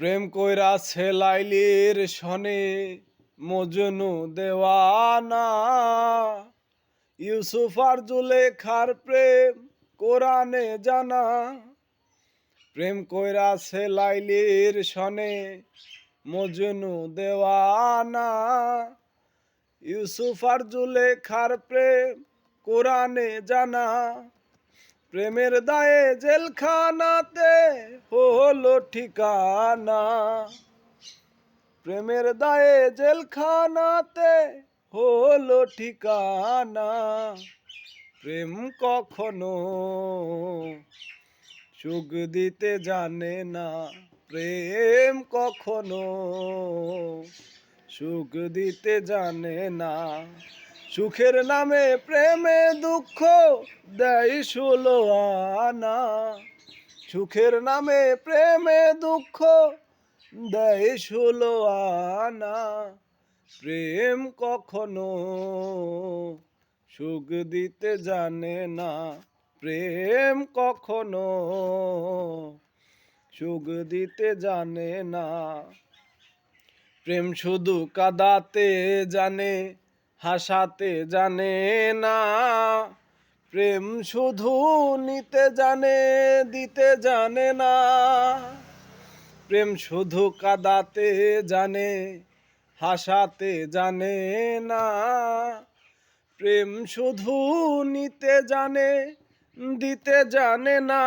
প্রেম কইরাছে লাইলির সনে মজনু দেওয়ানা। ইউসুফ আর জুলেখার প্রেম কোরআনে জানা। প্রেম কইরাছে লাইলির সনে মজনু দেওয়ানা। ইউসুফ আর জুলেখার প্রেম কোরআনে জানা। প্রেমের দায়ে জেলখানাতে হলো ঠিকানা। প্রেমের দায়ে জেলখানাতে হলো ঠিকানা। প্রেম কখনো সুখ দিতে জানে না। প্রেম কখনো সুখ দিতে জানে না। সুখের নামে প্রেমে দুঃখ দেয় ষোলো আনা। সুখের নামে প্রেমে দুঃখ দেয় ষোলো আনা। প্রেম কখনো সুখ দিতে জানে না। প্রেম কখনো সুখ দিতে জানে না। প্রেম শুধু কাঁদাতে জানে, হাসাতে জানে না। প্রেম শুধু নিতে জানে, দিতে জানে না। প্রেম শুধু কাঁদাতে জানে, হাসাতে জানে না। প্রেম শুধু নিতে জানে, দিতে জানে না।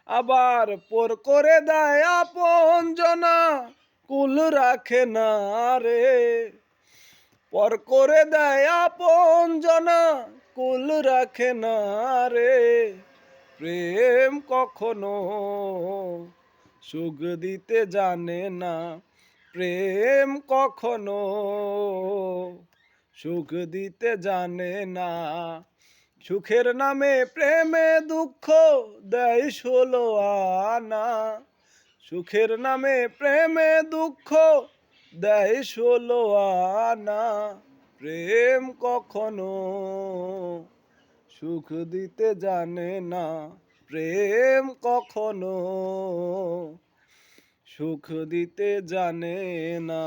আবার পর করে দেয় আপনজনা, কুল রাখে না রে। পর করে দেয় আপনজনা, কুল রাখে না রে। প্রেম কখনো সুখ দিতে জানে না। প্রেম কখনো সুখ দিতে জানে না। সুখের নামে প্রেমে দুঃখ দেয় ষোলো আনা। সুখের নামে প্রেমে দুঃখ দেয় ষোলো আনা। প্রেম কখনো সুখ দিতে জানে না। প্রেম কখনো সুখ দিতে জানে না।